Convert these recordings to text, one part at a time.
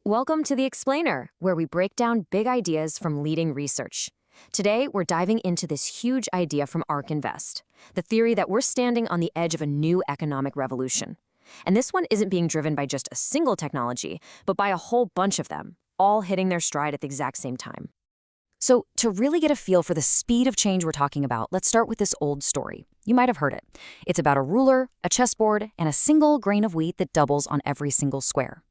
Welcome to The Explainer, where we break down big ideas from leading research. Today, we're diving into this huge idea from ARK Invest, the theory that we're standing on the edge of a new economic revolution. And this one isn't being driven by just a single technology, but by a whole bunch of them, all hitting their stride at the exact same time. So, to really get a feel for the speed of change we're talking about, let's start with this old story. You might have heard it. It's about a ruler, a chessboard, and a single grain of wheat that doubles on every single square.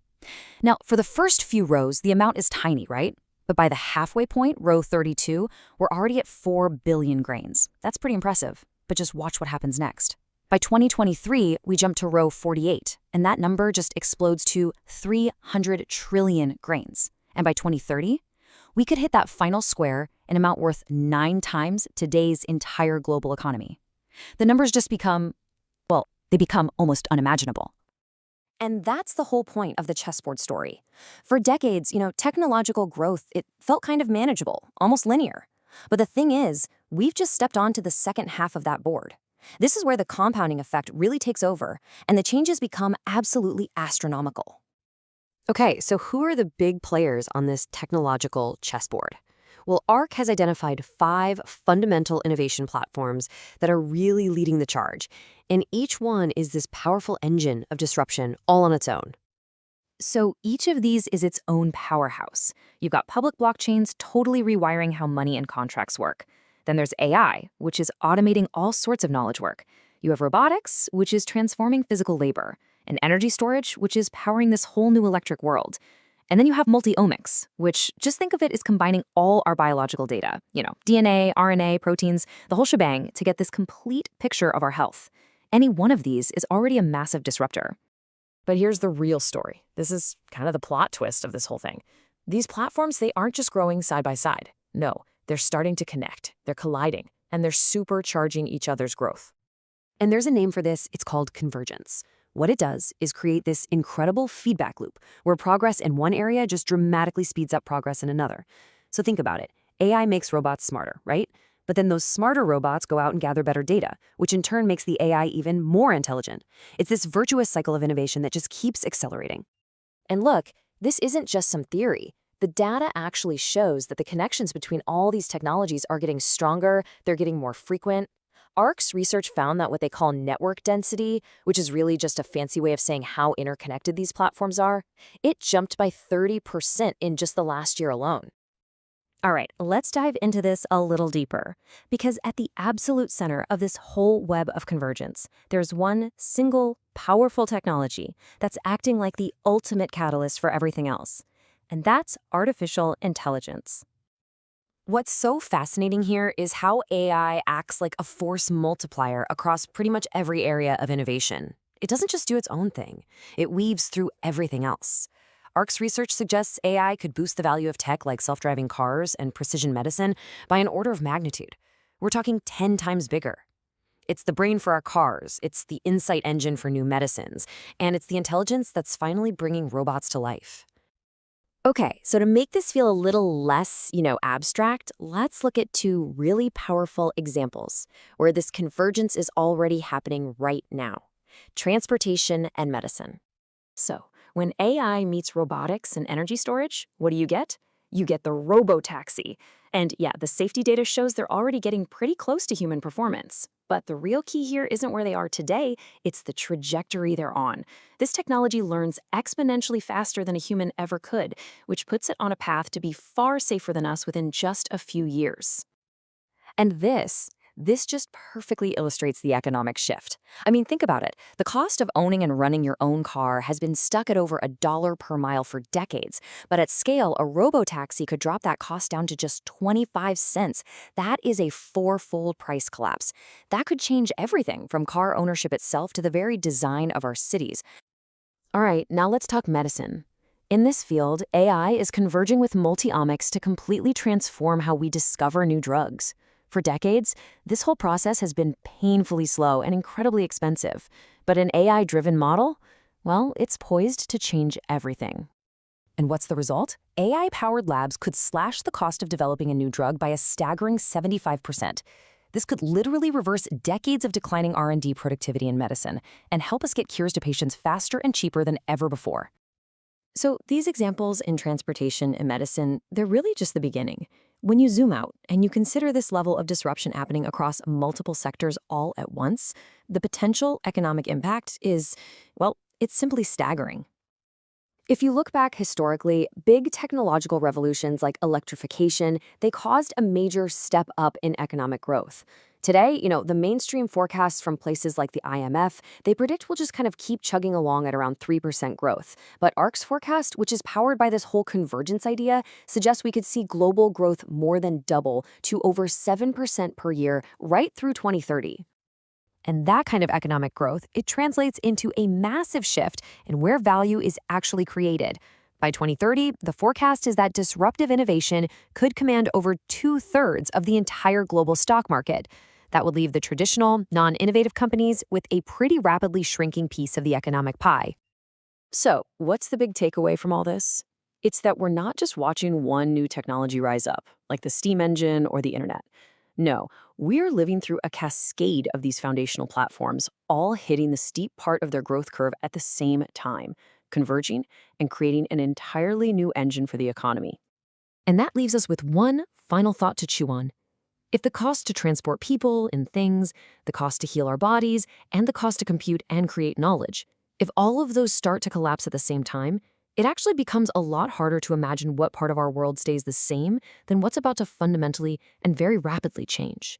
Now, for the first few rows, the amount is tiny, right? But by the halfway point, row 32, we're already at 4 billion grains. That's pretty impressive. But just watch what happens next. By 2023, we jump to row 48, and that number just explodes to 300 trillion grains. And by 2030, we could hit that final square, an amount worth 9 times today's entire global economy. The numbers just become, well, they become almost unimaginable. And that's the whole point of the chessboard story. For decades, technological growth, it felt kind of manageable, almost linear. But the thing is, we've just stepped onto the second half of that board. This is where the compounding effect really takes over, and the changes become absolutely astronomical. Okay, so who are the big players on this technological chessboard? Well, ARK has identified 5 fundamental innovation platforms that are really leading the charge, and each one is this powerful engine of disruption all on its own. So each of these is its own powerhouse. You've got public blockchains totally rewiring how money and contracts work. Then there's AI, which is automating all sorts of knowledge work. You have robotics, which is transforming physical labor, and energy storage, which is powering this whole new electric world. And then you have multiomics, which just think of it as combining all our biological data, DNA, RNA, proteins, the whole shebang to get this complete picture of our health. Any one of these is already a massive disruptor. But here's the real story. This is kind of the plot twist of this whole thing. These platforms, they aren't just growing side by side. No, they're starting to connect, they're colliding, and they're supercharging each other's growth. And there's a name for this, it's called convergence. What it does is create this incredible feedback loop where progress in one area just dramatically speeds up progress in another. So think about it. AI makes robots smarter, right? But then those smarter robots go out and gather better data, which in turn makes the AI even more intelligent. It's this virtuous cycle of innovation that just keeps accelerating. And look, this isn't just some theory. The data actually shows that the connections between all these technologies are getting stronger, they're getting more frequent. ARK's research found that what they call network density, which is really just a fancy way of saying how interconnected these platforms are, it jumped by 30% in just the last year alone. All right, let's dive into this a little deeper, because at the absolute center of this whole web of convergence, there's one single, powerful technology that's acting like the ultimate catalyst for everything else, and that's artificial intelligence. What's so fascinating here is how AI acts like a force multiplier across pretty much every area of innovation. It doesn't just do its own thing. It weaves through everything else. ARK's research suggests AI could boost the value of tech like self-driving cars and precision medicine by an order of magnitude. We're talking 10 times bigger. It's the brain for our cars, it's the insight engine for new medicines, and it's the intelligence that's finally bringing robots to life. Okay, so to make this feel a little less, abstract, let's look at 2 really powerful examples where this convergence is already happening right now: transportation and medicine. So, when AI meets robotics and energy storage, what do you get? You get the robotaxi. And yeah, the safety data shows they're already getting pretty close to human performance. But the real key here isn't where they are today, it's the trajectory they're on. This technology learns exponentially faster than a human ever could, which puts it on a path to be far safer than us within just a few years. And this just perfectly illustrates the economic shift. I mean, think about it. The cost of owning and running your own car has been stuck at over $1 per mile for decades. But at scale, a robotaxi could drop that cost down to just 25 cents. That is a 4-fold price collapse. That could change everything from car ownership itself to the very design of our cities. All right, now let's talk medicine. In this field, AI is converging with multiomics to completely transform how we discover new drugs. For decades, this whole process has been painfully slow and incredibly expensive. But an AI-driven model, well, it's poised to change everything. And what's the result? AI-powered labs could slash the cost of developing a new drug by a staggering 75%. This could literally reverse decades of declining R&D productivity in medicine and help us get cures to patients faster and cheaper than ever before. So these examples in transportation and medicine, they're really just the beginning. When you zoom out and you consider this level of disruption happening across multiple sectors all at once, the potential economic impact is, well, it's simply staggering. If you look back historically, big technological revolutions like electrification, they caused a major step up in economic growth. Today, the mainstream forecasts from places like the IMF, they predict we'll just kind of keep chugging along at around 3% growth. But ARK's forecast, which is powered by this whole convergence idea, suggests we could see global growth more than double to over 7% per year right through 2030. And that kind of economic growth, it translates into a massive shift in where value is actually created. By 2030, the forecast is that disruptive innovation could command over 2/3 of the entire global stock market. That would leave the traditional, non-innovative companies with a pretty rapidly shrinking piece of the economic pie. So, what's the big takeaway from all this? It's that we're not just watching one new technology rise up, like the steam engine or the internet. No, we're living through a cascade of these foundational platforms, all hitting the steep part of their growth curve at the same time, converging and creating an entirely new engine for the economy. And that leaves us with one final thought to chew on. If the cost to transport people and things, the cost to heal our bodies, and the cost to compute and create knowledge, if all of those start to collapse at the same time, it actually becomes a lot harder to imagine what part of our world stays the same than what's about to fundamentally and very rapidly change.